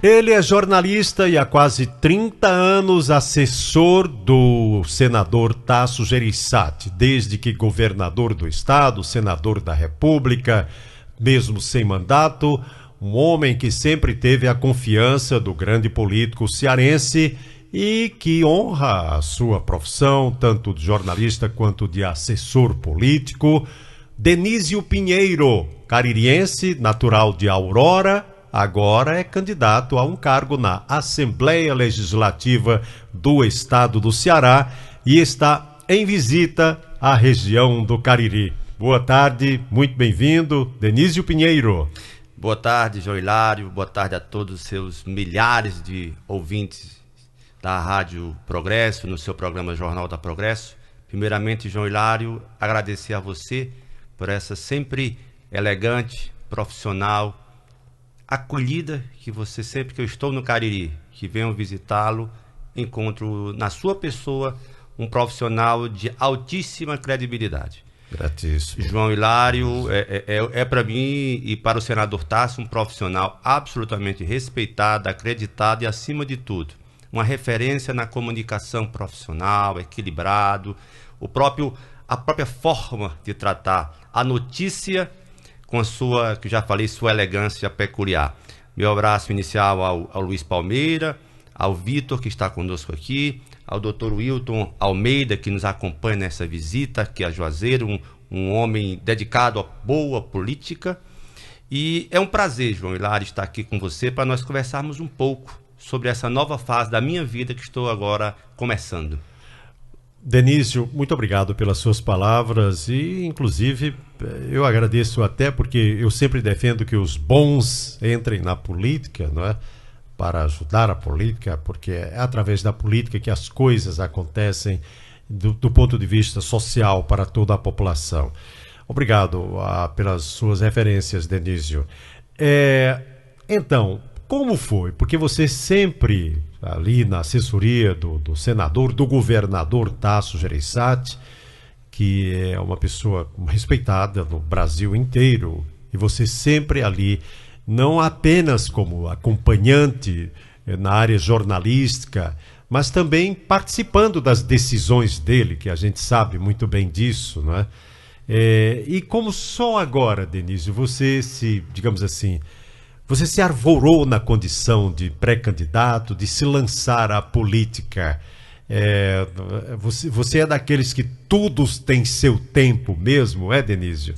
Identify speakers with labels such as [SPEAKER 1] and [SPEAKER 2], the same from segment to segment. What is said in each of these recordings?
[SPEAKER 1] Ele é jornalista e há quase 30 anos assessor do senador Tasso Gereissati, desde que governador do estado, senador da República, mesmo sem mandato, um homem que sempre teve a confiança do grande político cearense e que honra a sua profissão, tanto de jornalista quanto de assessor político. Denísio Pinheiro, caririense, natural de Aurora, agora é candidato a um cargo na Assembleia Legislativa do Estado do Ceará e está em visita à região do Cariri. Boa tarde, muito bem-vindo, Denísio Pinheiro.
[SPEAKER 2] Boa tarde, João Hilário, boa tarde a todos os seus milhares de ouvintes da Rádio Progresso, no seu programa Jornal da Progresso. Primeiramente, João Hilário, agradecer a você por essa sempre elegante, profissional, acolhida que você, sempre que eu estou no Cariri, que venho visitá-lo, encontro na sua pessoa um profissional de altíssima credibilidade.
[SPEAKER 1] Gratíssimo.
[SPEAKER 2] João Hilário é para mim e para o senador Tasso um profissional absolutamente respeitado, acreditado e, acima de tudo, uma referência na comunicação profissional, equilibrado, a própria forma de tratar a notícia com a sua, que já falei, sua elegância peculiar. Meu abraço inicial ao Luiz Palmeira, ao Vitor, que está conosco aqui, ao Dr. Wilton Almeida, que nos acompanha nessa visita aqui a Juazeiro, um homem dedicado à boa política. E é um prazer, João Hilário, estar aqui com você para nós conversarmos um pouco sobre essa nova fase da minha vida que estou agora começando.
[SPEAKER 1] Denísio, muito obrigado pelas suas palavras e, inclusive, eu agradeço até porque eu sempre defendo que os bons entrem na política, não é? Para ajudar a política, porque é através da política que as coisas acontecem do ponto de vista social para toda a população. Obrigado pelas suas referências, Denísio. Então, como foi? Porque você sempre, ali na assessoria do senador, do governador Tasso Gereissati, que é uma pessoa respeitada no Brasil inteiro, e você sempre ali, não apenas como acompanhante na área jornalística, mas também participando das decisões dele, que a gente sabe muito bem disso, não é? E como só agora, Denísio, você digamos assim, você se arvorou na condição de pré-candidato, de se lançar à política. Você é daqueles que tudo tem seu tempo mesmo, Denísio?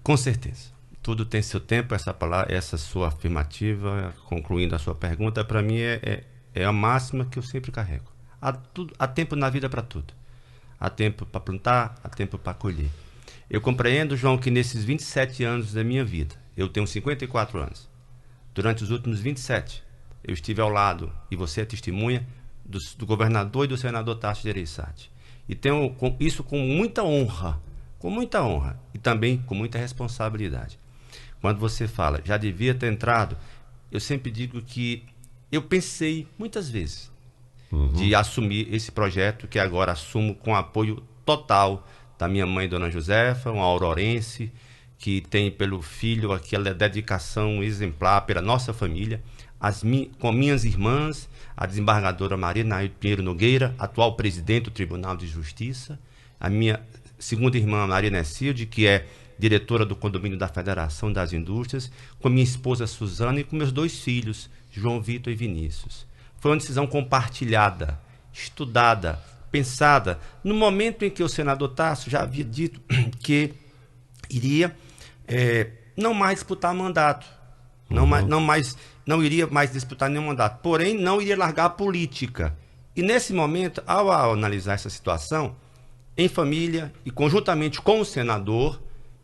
[SPEAKER 2] Com certeza. Tudo tem seu tempo, essa sua afirmativa, concluindo a sua pergunta, para mim é a máxima que eu sempre carrego. Há tempo na vida para tudo. Há tempo para plantar, há tempo para colher. Eu compreendo, João, que nesses 27 anos da minha vida, eu tenho 54 anos, durante os últimos 27, eu estive ao lado, e você é testemunha, do governador e do senador Tasso Gereissati. E tenho isso com muita honra, e também com muita responsabilidade. Quando você fala, já devia ter entrado, eu sempre digo que eu pensei muitas vezes de assumir esse projeto, que agora assumo com apoio total da minha mãe, Dona Josefa, uma aurorense, que tem pelo filho aquela dedicação exemplar pela nossa família, com minhas irmãs, a desembargadora Maria Nailde Pinheiro Nogueira, atual presidente do Tribunal de Justiça, a minha segunda irmã, Maria Nessilde, que é diretora do condomínio da Federação das Indústrias, com minha esposa Suzana e com meus dois filhos, João Vitor e Vinícius. Foi uma decisão compartilhada, estudada, pensada, no momento em que o senador Tasso já havia dito que iria não mais disputar mandato, não iria mais disputar nenhum mandato, porém não iria largar a política. E nesse momento, ao analisar essa situação, em família e conjuntamente com o senador,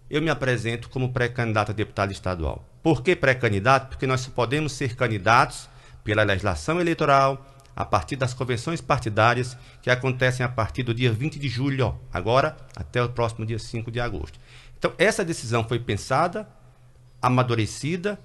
[SPEAKER 2] eu me apresento como pré-candidato a deputado estadual. Por que pré-candidato? Porque nós só podemos ser candidatos pela legislação eleitoral a partir das convenções partidárias que acontecem a partir do dia 20 de julho, agora até o próximo dia 5 de agosto. Então, essa decisão foi pensada, amadurecida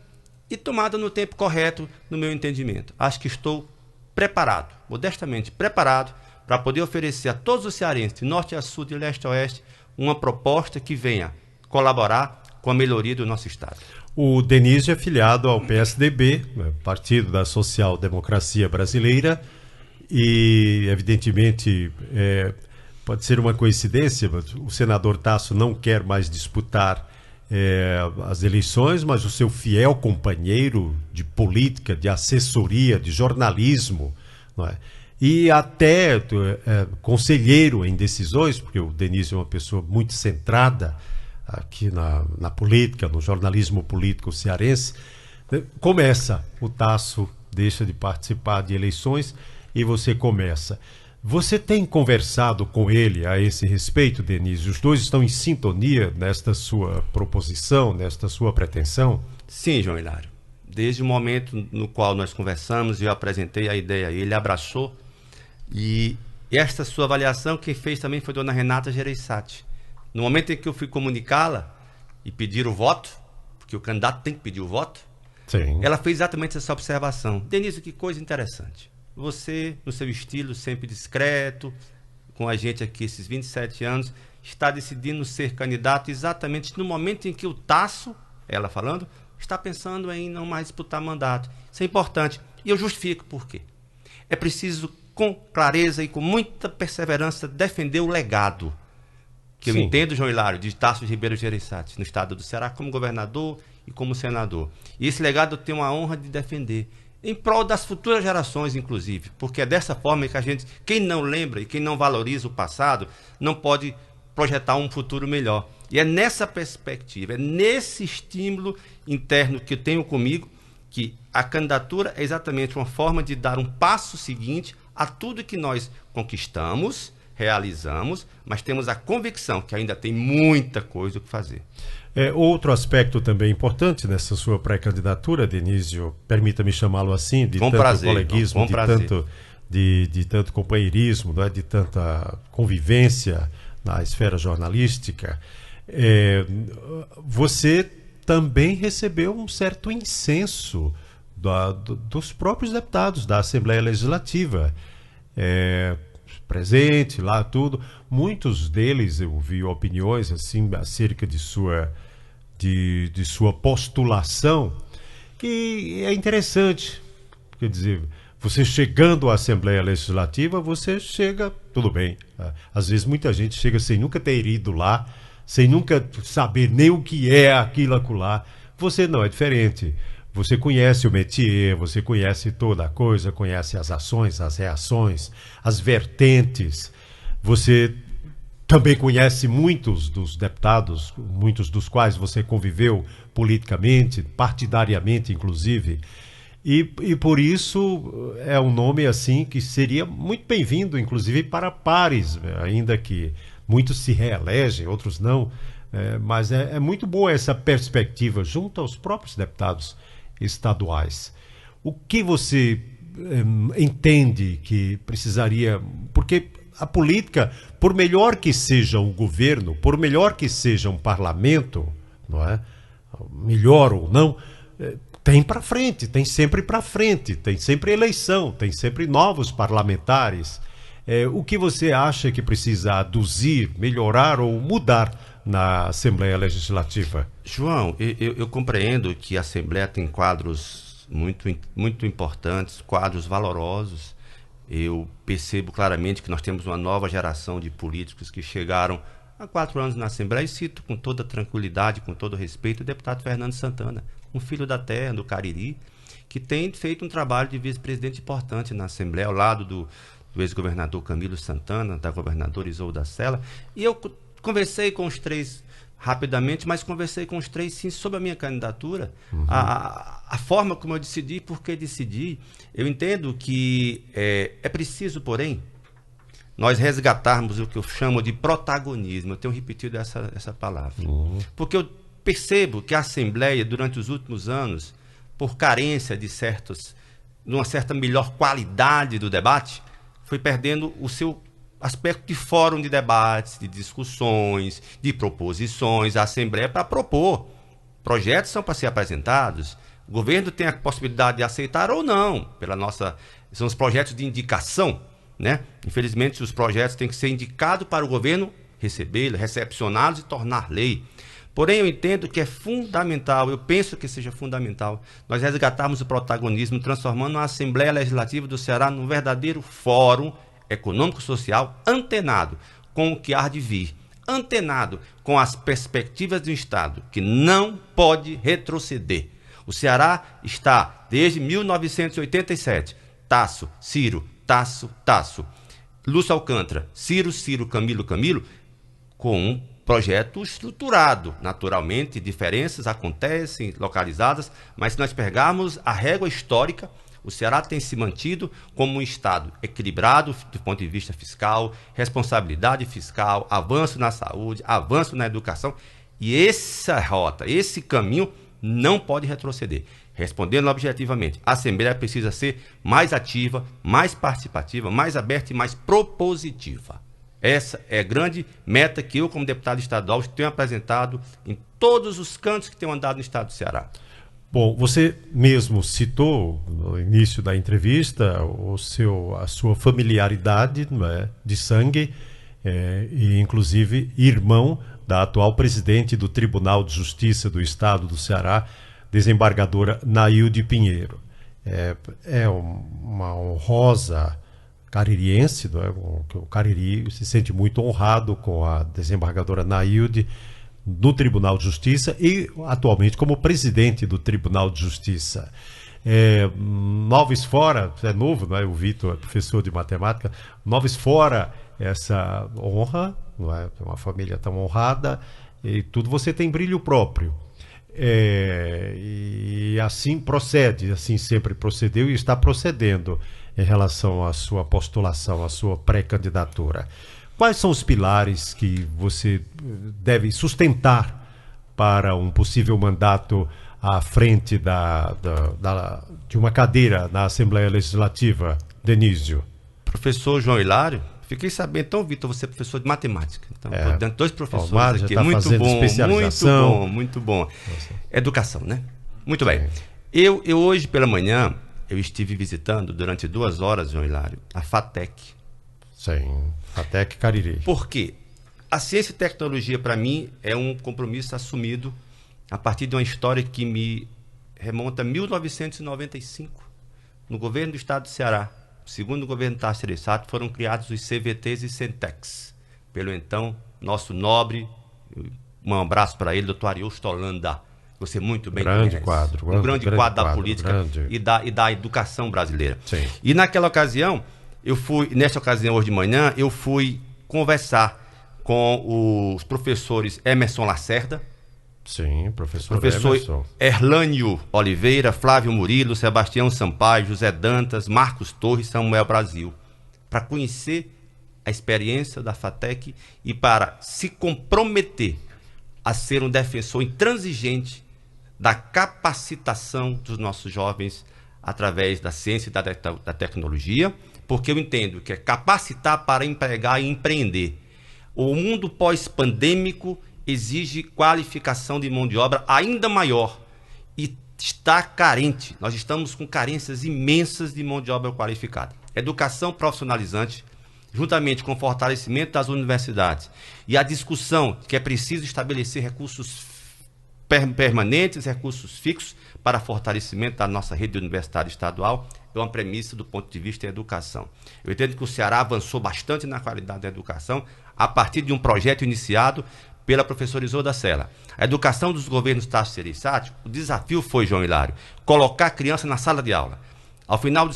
[SPEAKER 2] e tomada no tempo correto, no meu entendimento. Acho que estou preparado, modestamente preparado, para poder oferecer a todos os cearenses, de norte a sul, de leste a oeste, uma proposta que venha colaborar com a melhoria do nosso estado.
[SPEAKER 1] O Denizio é filiado ao PSDB, Partido da Social Democracia Brasileira, e evidentemente pode ser uma coincidência, mas o senador Tasso não quer mais disputar as eleições, mas o seu fiel companheiro de política, de assessoria, de jornalismo, não é? E até conselheiro em decisões, porque o Denizio é uma pessoa muito centrada aqui na política, no jornalismo político cearense. Começa, o Tasso deixa de participar de eleições e você começa. Você tem conversado com ele a esse respeito, Denizio? Os dois estão em sintonia nesta sua proposição, nesta sua pretensão?
[SPEAKER 2] Sim, João Hilário. Desde o momento no qual nós conversamos e eu apresentei a ideia, ele abraçou. E esta sua avaliação, quem fez também foi dona Renata Gereissati. No momento em que eu fui comunicá-la e pedir o voto, porque o candidato tem que pedir o voto,
[SPEAKER 1] sim,
[SPEAKER 2] ela fez exatamente essa observação. Denizio, que coisa interessante. Você, no seu estilo sempre discreto, com a gente aqui esses 27 anos, está decidindo ser candidato exatamente no momento em que o Tasso, ela falando, está pensando em não mais disputar mandato. Isso é importante. E eu justifico por quê. É preciso, com clareza e com muita perseverança, defender o legado que eu entendo, João Hilário, de Tasso Ribeiro Gereissati, no estado do Ceará, como governador e como senador. E esse legado eu tenho a honra de defender, em prol das futuras gerações, inclusive, porque é dessa forma que a gente, quem não lembra e quem não valoriza o passado, não pode projetar um futuro melhor. E é nessa perspectiva, é nesse estímulo interno que eu tenho comigo, que a candidatura é exatamente uma forma de dar um passo seguinte a tudo que nós conquistamos, realizamos, mas temos a convicção que ainda tem muita coisa que fazer.
[SPEAKER 1] Outro aspecto também importante nessa sua pré-candidatura, Denizio, permita-me chamá-lo assim, de tanto coleguismo, de tanto companheirismo, né, de tanta convivência na esfera jornalística, você também recebeu um certo incenso dos próprios deputados da Assembleia Legislativa, presente lá, tudo. Muitos deles eu vi opiniões assim acerca de sua postulação, que é interessante. Quer dizer, você chegando à Assembleia Legislativa, você chega, tudo bem. Às vezes muita gente chega sem nunca ter ido lá, sem nunca saber nem o que é aquilo acolá. Você não, é diferente. Você conhece o métier, você conhece toda a coisa, conhece as ações, as reações, as vertentes. Você também conhece muitos dos deputados, muitos dos quais você conviveu politicamente, partidariamente, inclusive. E por isso é um nome assim que seria muito bem-vindo, inclusive para pares, ainda que muitos se reelegem, outros não. Mas é muito boa essa perspectiva junto aos próprios deputados estaduais. O que você entende que precisaria... Porque a política, por melhor que seja o governo, por melhor que seja um parlamento, não é? Melhor ou não, tem para frente, tem sempre para frente, tem sempre eleição, tem sempre novos parlamentares. O que você acha que precisa aduzir, melhorar ou mudar na Assembleia Legislativa?
[SPEAKER 2] João, eu compreendo que a Assembleia tem quadros muito importantes, quadros valorosos. Eu percebo claramente que nós temos uma nova geração de políticos que chegaram há 4 anos na Assembleia, e cito com toda tranquilidade, com todo respeito, o deputado Fernando Santana, um filho da terra, do Cariri, que tem feito um trabalho de vice-presidente importante na Assembleia, ao lado do ex-governador Camilo Santana, da governadora Isolda Sela. E eu conversei com os 3 rapidamente, mas conversei com os 3 sim sobre a minha candidatura, a forma como eu decidi, por que decidi. Eu entendo que é preciso, porém, nós resgatarmos o que eu chamo de protagonismo. Eu tenho repetido essa palavra. Porque eu percebo que a Assembleia, durante os últimos anos, por carência de uma certa melhor qualidade do debate, foi perdendo o seu aspecto de fórum de debates, de discussões, de proposições. A Assembleia é para propor. Projetos são para ser apresentados. O governo tem a possibilidade de aceitar ou não. São os projetos de indicação, né? Infelizmente, os projetos têm que ser indicados para o governo recebê-los, recepcioná-los e tornar lei. Porém, eu entendo que é fundamental, eu penso que seja fundamental, nós resgatarmos o protagonismo, transformando a Assembleia Legislativa do Ceará num verdadeiro fórum econômico-social antenado com o que há de vir, antenado com as perspectivas do Estado, que não pode retroceder. O Ceará está, desde 1987, Tasso, Ciro, Tasso, Tasso, Lúcio Alcântara, Ciro, Ciro, Camilo, Camilo, com um projeto estruturado. Naturalmente, diferenças acontecem localizadas, mas se nós pegarmos a régua histórica, o Ceará tem se mantido como um Estado equilibrado do ponto de vista fiscal, responsabilidade fiscal, avanço na saúde, avanço na educação. E essa rota, esse caminho não pode retroceder. Respondendo objetivamente, a Assembleia precisa ser mais ativa, mais participativa, mais aberta e mais propositiva. Essa é a grande meta que eu, como deputado estadual, tenho apresentado em todos os cantos que tenho andado no estado do Ceará.
[SPEAKER 1] Bom, você mesmo citou no início da entrevista a sua familiaridade, não é, de sangue, e inclusive irmão da atual presidente do Tribunal de Justiça do Estado do Ceará, desembargadora Nailde Pinheiro. É uma honrosa caririense, não é? O Cariri se sente muito honrado com a desembargadora Nailde no Tribunal de Justiça e atualmente como presidente do Tribunal de Justiça. Noves fora, é novo, não é? O Vitor é professor de matemática, noves fora essa honra, não é? Uma família tão honrada e tudo, você tem brilho próprio. E assim procede, assim sempre procedeu e está procedendo em relação à sua postulação, à sua pré-candidatura. Quais são os pilares que você deve sustentar para um possível mandato à frente de uma cadeira na Assembleia Legislativa, Denísio?
[SPEAKER 2] Professor João Hilário, fiquei sabendo, então, Vitor, você é professor de matemática. Então, dando dois professores
[SPEAKER 1] Mário
[SPEAKER 2] aqui.
[SPEAKER 1] Tá
[SPEAKER 2] muito bom,
[SPEAKER 1] especialização.
[SPEAKER 2] muito bom. Educação, né? Muito bem. Eu hoje pela manhã, eu estive visitando durante 2 horas, João Hilário, a FATEC.
[SPEAKER 1] Sim, FATEC Cariri.
[SPEAKER 2] Por quê? A ciência e tecnologia, para mim, é um compromisso assumido a partir de uma história que me remonta a 1995. No governo do estado do Ceará, segundo o governo Tasso Gereissati, foram criados os CVTs e Centecs, pelo então nosso nobre, um abraço para ele, doutor Ariosto Holanda, você muito bem conhece. Um grande quadro da política e da educação brasileira.
[SPEAKER 1] Sim.
[SPEAKER 2] E naquela ocasião, nessa ocasião hoje de manhã, eu fui conversar com os professores Emerson Lacerda,
[SPEAKER 1] sim, professor
[SPEAKER 2] Emerson, Erlânio Oliveira, Flávio Murilo, Sebastião Sampaio, José Dantas, Marcos Torres, Samuel Brasil, para conhecer a experiência da FATEC e para se comprometer a ser um defensor intransigente da capacitação dos nossos jovens através da ciência e da tecnologia, porque eu entendo que é capacitar para empregar e empreender. O mundo pós-pandêmico exige qualificação de mão de obra ainda maior e está carente. Nós estamos com carências imensas de mão de obra qualificada. Educação profissionalizante, juntamente com o fortalecimento das universidades e a discussão que é preciso estabelecer recursos permanentes, recursos fixos para fortalecimento da nossa rede universitária estadual, é uma premissa do ponto de vista da educação. Eu entendo que o Ceará avançou bastante na qualidade da educação a partir de um projeto iniciado pela professora Isolda Sela. A educação dos governos Tasso Gereissati, o desafio foi, João Hilário, colocar a criança na sala de aula. Ao final do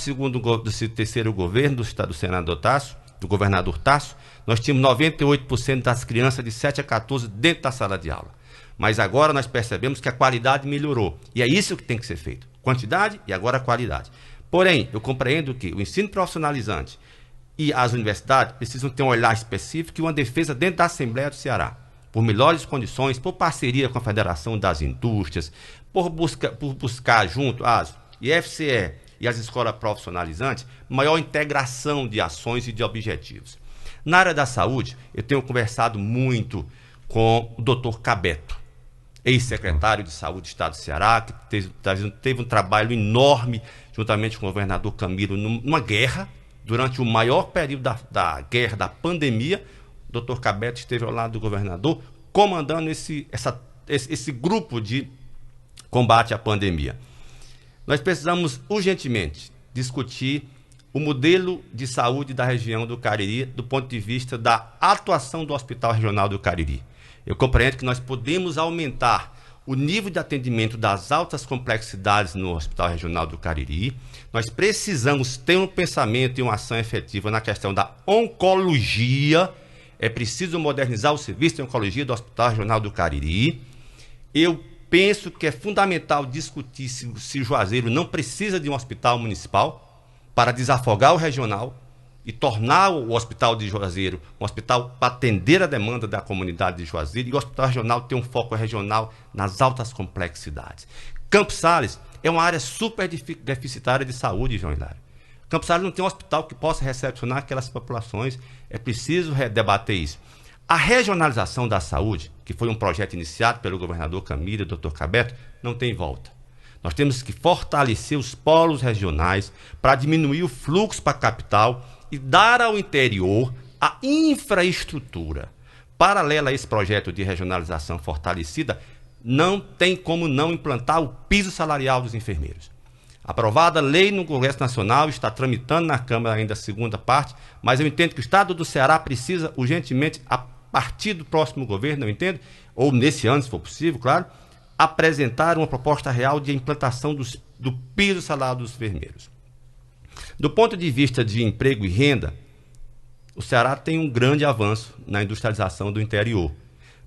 [SPEAKER 2] terceiro governo do senador Tasso, do governador Tasso, nós tínhamos 98% das crianças de 7 a 14 dentro da sala de aula. Mas agora nós percebemos que a qualidade melhorou. E é isso que tem que ser feito. Quantidade e agora qualidade. Porém, eu compreendo que o ensino profissionalizante e as universidades precisam ter um olhar específico e uma defesa dentro da Assembleia do Ceará, por melhores condições, por parceria com a Federação das Indústrias, por buscar junto às IFCE e as escolas profissionalizantes, maior integração de ações e de objetivos. Na área da saúde, eu tenho conversado muito com o doutor Cabeto, ex-secretário de Saúde do Estado do Ceará, que teve um trabalho enorme, juntamente com o governador Camilo, numa guerra, durante o maior período da guerra, da pandemia. O doutor Cabeto esteve ao lado do governador, comandando esse grupo de combate à pandemia. Nós precisamos urgentemente discutir o modelo de saúde da região do Cariri do ponto de vista da atuação do Hospital Regional do Cariri. Eu compreendo que nós podemos aumentar o nível de atendimento das altas complexidades no Hospital Regional do Cariri. Nós precisamos ter um pensamento e uma ação efetiva na questão da oncologia. É preciso modernizar o serviço de oncologia do Hospital Regional do Cariri. Eu penso que é fundamental discutir se Juazeiro não precisa de um hospital municipal para desafogar o regional e tornar o Hospital de Juazeiro um hospital para atender a demanda da comunidade de Juazeiro, e o Hospital Regional ter um foco regional nas altas complexidades. Campos Sales é uma área super deficitária de saúde, João Hilário. Campos Sales não tem um hospital que possa recepcionar aquelas populações. É preciso debater isso. A regionalização da saúde, que foi um projeto iniciado pelo governador Camilo e o Dr. Cabeto, não tem volta. Nós temos que fortalecer os polos regionais para diminuir o fluxo para a capital e dar ao interior a infraestrutura. Paralela a esse projeto de regionalização fortalecida, não tem como não implantar o piso salarial dos enfermeiros. Aprovada a lei no Congresso Nacional, está tramitando na Câmara ainda a segunda parte, mas eu entendo que o Estado do Ceará precisa urgentemente, a partir do próximo governo, eu entendo, ou nesse ano, se for possível, claro, apresentar uma proposta real de implantação do piso salarial dos enfermeiros. Do ponto de vista de emprego e renda, o Ceará tem um grande avanço na industrialização do interior,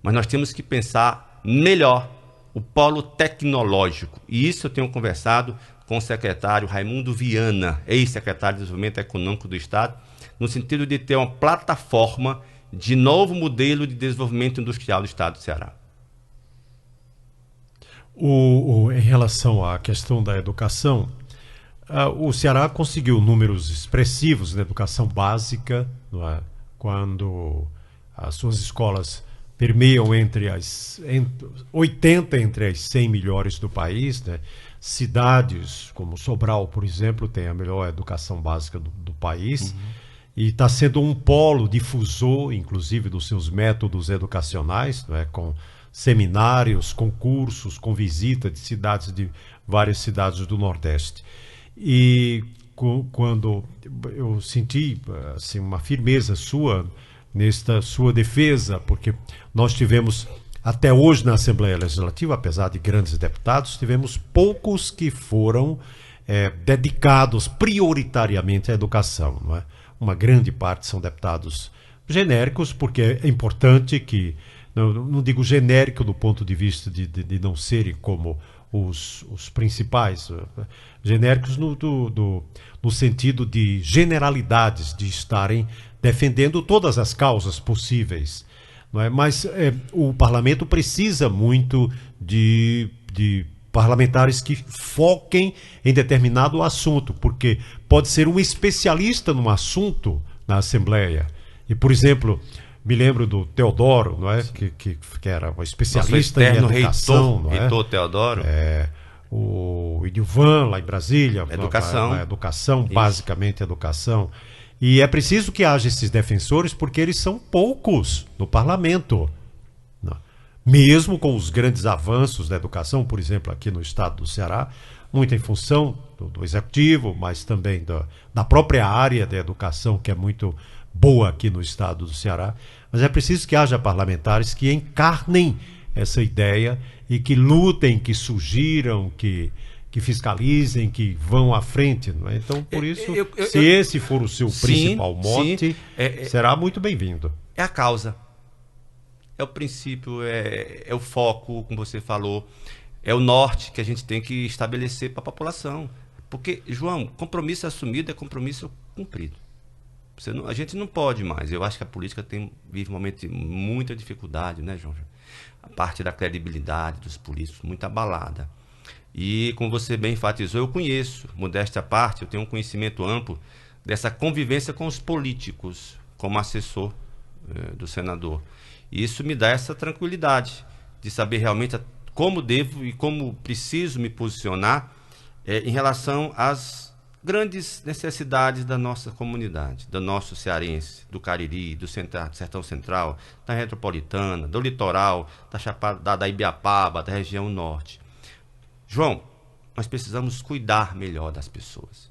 [SPEAKER 2] mas nós temos que pensar melhor o polo tecnológico, e isso eu tenho conversado com o secretário Raimundo Viana, ex-secretário de Desenvolvimento Econômico do Estado, no sentido de ter uma plataforma de novo modelo de desenvolvimento industrial do Estado do Ceará.
[SPEAKER 1] Em relação à questão da educação, o Ceará conseguiu números expressivos na educação básica, não é? Quando as suas escolas permeiam entre 80 entre as 100 melhores do país, né? Cidades como Sobral, por exemplo, tem a melhor educação básica do país, e está sendo um polo difusor, inclusive, dos seus métodos educacionais, não é? Com seminários, concursos, com visita de várias cidades do Nordeste. E quando eu senti assim, uma firmeza sua nesta sua defesa, porque nós tivemos, até hoje na Assembleia Legislativa, apesar de grandes deputados, tivemos poucos que foram dedicados prioritariamente à educação, não é? Uma grande parte são deputados genéricos, porque é importante que, não digo genérico do ponto de vista de não serem como os principais, genéricos no sentido de generalidades, de estarem defendendo todas as causas possíveis, não é? Mas o parlamento precisa muito de parlamentares que foquem em determinado assunto, porque pode ser um especialista num assunto na Assembleia. E, por exemplo, me lembro do Teodoro, não é? Que era um especialista em educação.
[SPEAKER 2] Reitor Teodoro.
[SPEAKER 1] O Idilvan, lá em Brasília.
[SPEAKER 2] Educação.
[SPEAKER 1] Educação, basicamente educação. E é preciso que haja esses defensores, porque eles são poucos no parlamento. Mesmo com os grandes avanços da educação, por exemplo, aqui no estado do Ceará, muito em função do executivo, mas também da própria área da educação, que é muito boa aqui no estado do Ceará. Mas é preciso que haja parlamentares que encarnem essa ideia e que lutem, que sugiram, que fiscalizem, que vão à frente. Não é? Então, por isso, se esse for o seu principal mote, será muito bem-vindo.
[SPEAKER 2] É a causa. É o princípio, é o foco, como você falou, é o norte que a gente tem que estabelecer para a população. Porque, João, compromisso assumido é compromisso cumprido. A gente não pode mais. Eu acho que a política vive um momento de muita dificuldade, né, João? A parte da credibilidade dos políticos, muito abalada. E, como você bem enfatizou, eu conheço, modéstia à parte, eu tenho um conhecimento amplo dessa convivência com os políticos, como assessor do senador. E isso me dá essa tranquilidade de saber realmente como devo e como preciso me posicionar em relação grandes necessidades da nossa comunidade, do nosso cearense, do Cariri, do Sertão Central, da Metropolitana, do litoral, da Chapada, da Ibiapaba, da região norte. João, nós precisamos cuidar melhor das pessoas.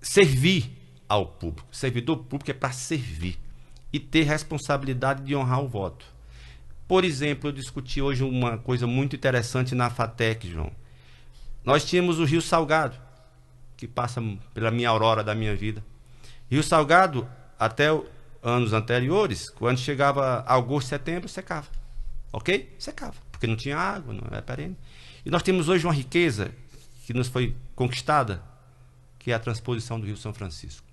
[SPEAKER 2] Servir ao público. Servidor público é para servir e ter responsabilidade de honrar o voto. Por exemplo, eu discuti hoje uma coisa muito interessante na FATEC, João. Nós tínhamos o Rio Salgado, que passa pela minha aurora da minha vida. Rio Salgado, até anos anteriores, quando chegava agosto, setembro, secava. Ok? Secava, porque não tinha água, não era perene. E nós temos hoje uma riqueza que nos foi conquistada, que é a transposição do Rio São Francisco.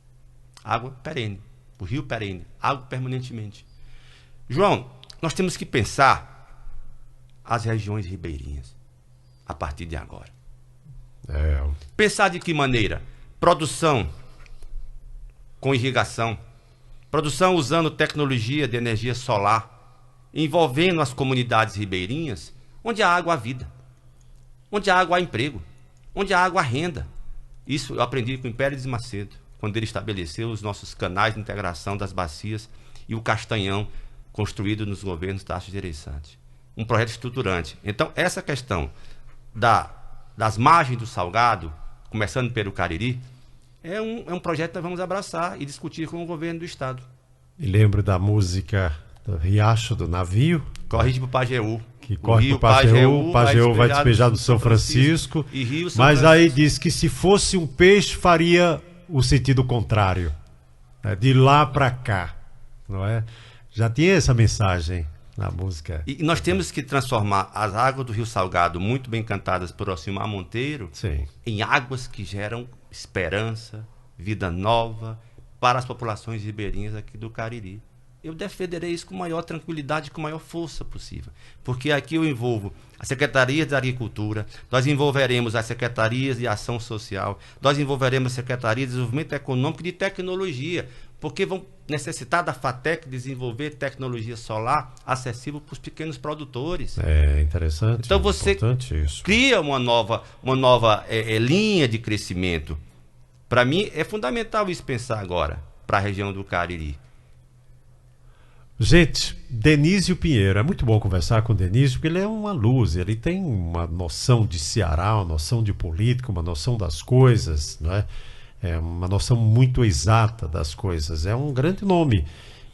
[SPEAKER 2] Água perene, o rio perene, água permanentemente. João, nós temos que pensar as regiões ribeirinhas a partir de agora. Pensar de que maneira? Produção com irrigação, produção usando tecnologia de energia solar, envolvendo as comunidades ribeirinhas, onde a água há vida, onde a água há emprego, onde a água há renda. Isso eu aprendi com o Pérez Macedo, quando ele estabeleceu os nossos canais de integração das bacias e o Castanhão, construído nos governos Tasso Gereissati. Um projeto estruturante. Então, essa questão das margens do Salgado, começando pelo Cariri, é um projeto que nós vamos abraçar e discutir com o governo do Estado.
[SPEAKER 1] E lembro da música do Riacho do Navio.
[SPEAKER 2] Corre para o Pajeú.
[SPEAKER 1] Que corre para o Pajeú, vai despejar do São Francisco.
[SPEAKER 2] E Rio São
[SPEAKER 1] mas
[SPEAKER 2] Francisco.
[SPEAKER 1] Aí diz que se fosse um peixe, faria o sentido contrário. Né? De lá para cá. Não é? Já tinha essa mensagem na música.
[SPEAKER 2] E nós temos que transformar as águas do Rio Salgado, muito bem cantadas por Alcimar Monteiro,
[SPEAKER 1] Sim.
[SPEAKER 2] em águas que geram esperança, vida nova para as populações ribeirinhas aqui do Cariri. Eu defenderei isso com maior tranquilidade, com maior força possível. Porque aqui eu envolvo a Secretaria da Agricultura, nós envolveremos as Secretarias de Ação Social, nós envolveremos a Secretaria de Desenvolvimento Econômico e de Tecnologia, porque vão necessitar da FATEC desenvolver tecnologia solar acessível para os pequenos produtores.
[SPEAKER 1] É interessante.
[SPEAKER 2] Então você
[SPEAKER 1] isso.
[SPEAKER 2] cria uma nova linha de crescimento. Para mim é fundamental isso pensar agora para a região do Cariri.
[SPEAKER 1] Gente, Denísio Pinheiro, é muito bom conversar com o Denísio, porque ele é uma luz, ele tem uma noção de Ceará, uma noção de política, uma noção das coisas, não é? É uma noção muito exata das coisas, é um grande nome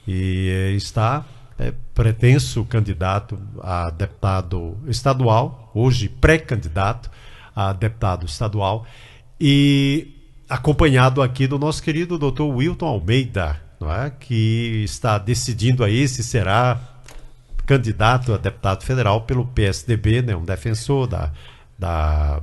[SPEAKER 1] e está pretenso candidato a deputado estadual, hoje pré-candidato a deputado estadual e acompanhado aqui do nosso querido Dr. Wilton Almeida, não é? Que está decidindo aí se será candidato a deputado federal pelo PSDB, né? Um defensor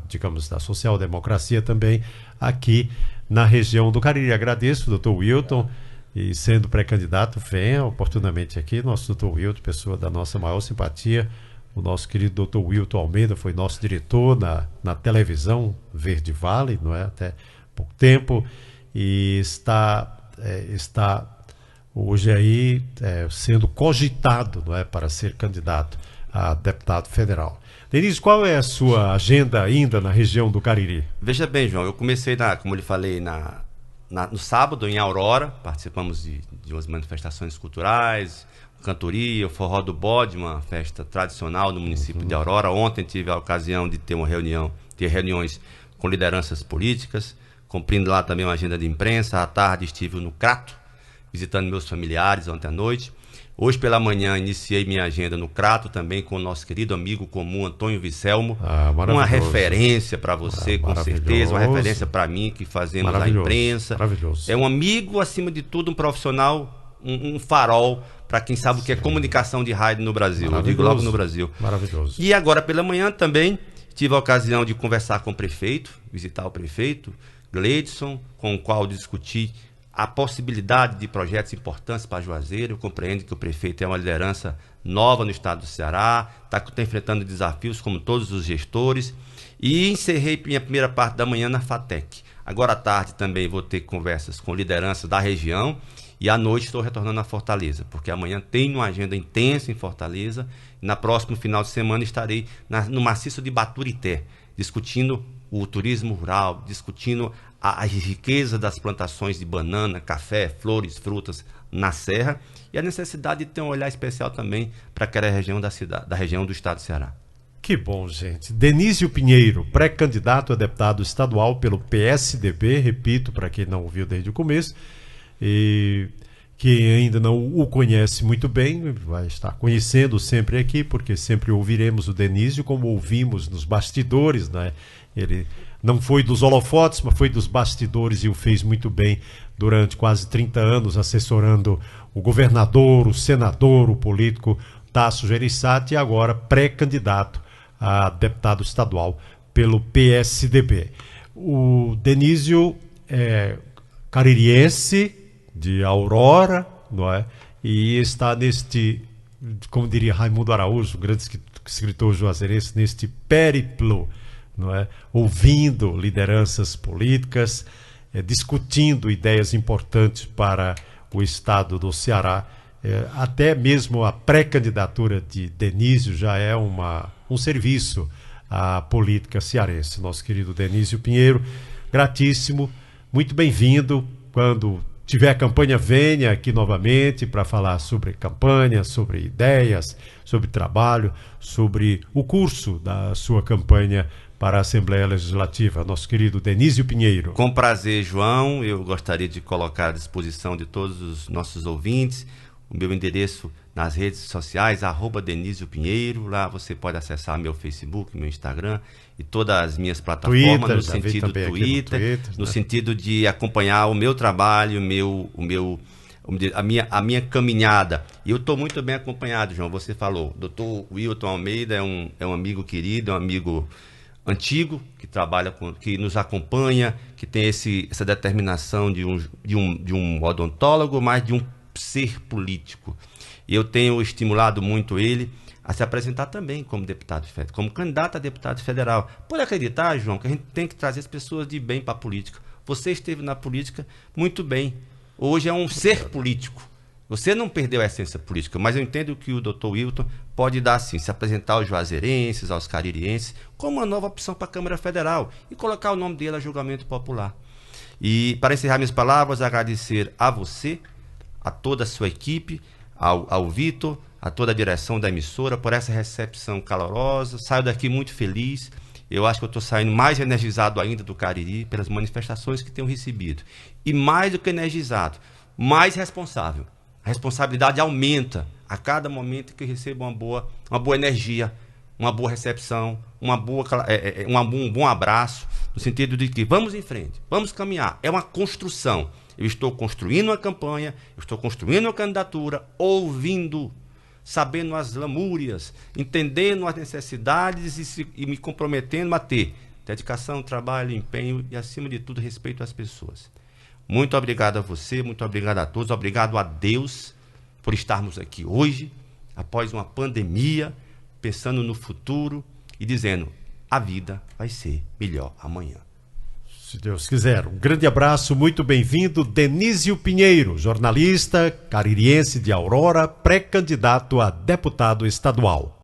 [SPEAKER 1] digamos, da social-democracia também aqui na região do Cariri. Agradeço, doutor Wilton, e sendo pré-candidato, venha oportunamente aqui, nosso doutor Wilton, pessoa da nossa maior simpatia, o nosso querido doutor Wilton Almeida foi nosso diretor na televisão Verde Vale, não é? Até pouco tempo, e está hoje aí sendo cogitado, não é, para ser candidato a deputado federal. Denísio, qual é a sua agenda ainda na região do Cariri?
[SPEAKER 2] Veja bem, João, eu comecei, como eu lhe falei, no sábado, em Aurora, participamos de umas manifestações culturais, cantoria, o Forró do Bode, uma festa tradicional no município de Aurora. Ontem tive a ocasião de ter reuniões com lideranças políticas, cumprindo lá também uma agenda de imprensa. À tarde estive no Crato, visitando meus familiares ontem à noite. Hoje pela manhã iniciei minha agenda no Crato também com o nosso querido amigo comum Antônio Vicelmo. Uma referência para você, com certeza, uma referência para mim que fazemos a imprensa. É um amigo, acima de tudo, um profissional, um farol para quem sabe o que é comunicação de rádio no Brasil. Eu digo logo no Brasil.
[SPEAKER 1] Maravilhoso.
[SPEAKER 2] E agora pela manhã também tive a ocasião de conversar com o prefeito, visitar o prefeito Gleidson, com o qual discuti a possibilidade de projetos importantes para Juazeiro. Eu compreendo que o prefeito é uma liderança nova no estado do Ceará, está enfrentando desafios como todos os gestores, e encerrei minha primeira parte da manhã na FATEC. Agora à tarde também vou ter conversas com lideranças da região e à noite estou retornando a Fortaleza, porque amanhã tenho uma agenda intensa em Fortaleza e na próximo final de semana estarei no maciço de Baturité, discutindo o turismo rural, discutindo a riqueza das plantações de banana, café, flores, frutas na Serra e a necessidade de ter um olhar especial também para aquela região da região do estado do Ceará.
[SPEAKER 1] Que bom, gente. Denísio Pinheiro, pré-candidato a deputado estadual pelo PSDB, repito, para quem não ouviu desde o começo, e quem ainda não o conhece muito bem, vai estar conhecendo sempre aqui, porque sempre ouviremos o Denísio como ouvimos nos bastidores, né? Ele não foi dos holofotes, mas foi dos bastidores e o fez muito bem durante quase 30 anos, assessorando o governador, o senador, o político Tasso Gereissati, e agora pré-candidato a deputado estadual pelo PSDB. O Denísio é caririense, de Aurora, não é? E está neste, como diria Raimundo Araújo, o grande escritor juazeirense, neste périplo, não é? Ouvindo lideranças políticas, discutindo ideias importantes para o estado do Ceará. Até mesmo a pré-candidatura de Denísio já é um serviço à política cearense. Nosso querido Denísio Pinheiro, gratíssimo, muito bem-vindo. Quando tiver campanha, venha aqui novamente para falar sobre campanha, sobre ideias, sobre trabalho, sobre o curso da sua campanha para a Assembleia Legislativa. Nosso querido Denísio Pinheiro.
[SPEAKER 2] Com prazer, João. Eu gostaria de colocar à disposição de todos os nossos ouvintes o meu endereço nas redes sociais, @Denísio Pinheiro. Lá você pode acessar meu Facebook, meu Instagram e todas as minhas plataformas,
[SPEAKER 1] Twitter,
[SPEAKER 2] no sentido Twitter, no sentido de acompanhar o meu trabalho, a minha caminhada. E eu estou muito bem acompanhado, João. Você falou, Dr. Wilton Almeida é um amigo querido, é um amigo antigo, que trabalha que nos acompanha, que tem essa determinação de um odontólogo, mas de um ser político. E eu tenho estimulado muito ele a se apresentar também como deputado federal, como candidato a deputado federal. Pode acreditar, João, que a gente tem que trazer as pessoas de bem para a política. Você esteve na política muito bem. Hoje é um ser político. Você não perdeu a essência política, mas eu entendo que o Dr. Wilton pode dar, sim, se apresentar aos juazeirenses, aos caririenses, como uma nova opção para a Câmara Federal e colocar o nome dele a julgamento popular. E, para encerrar minhas palavras, agradecer a você, a toda a sua equipe, ao Vitor, a toda a direção da emissora, por essa recepção calorosa. Saio daqui muito feliz. Eu acho que eu estou saindo mais energizado ainda do Cariri pelas manifestações que tenho recebido. E mais do que energizado, mais responsável. A responsabilidade aumenta a cada momento que eu recebo uma boa energia, uma boa recepção, um bom abraço, no sentido de que vamos em frente, vamos caminhar. É uma construção. Eu estou construindo uma campanha, eu estou construindo uma candidatura, ouvindo, sabendo as lamúrias, entendendo as necessidades e me comprometendo a ter dedicação, trabalho, empenho e, acima de tudo, respeito às pessoas. Muito obrigado a você, muito obrigado a todos, obrigado a Deus por estarmos aqui hoje, após uma pandemia, pensando no futuro e dizendo, a vida vai ser melhor amanhã.
[SPEAKER 1] Se Deus quiser. Um grande abraço, muito bem-vindo, Denísio Pinheiro, jornalista caririense de Aurora, pré-candidato a deputado estadual.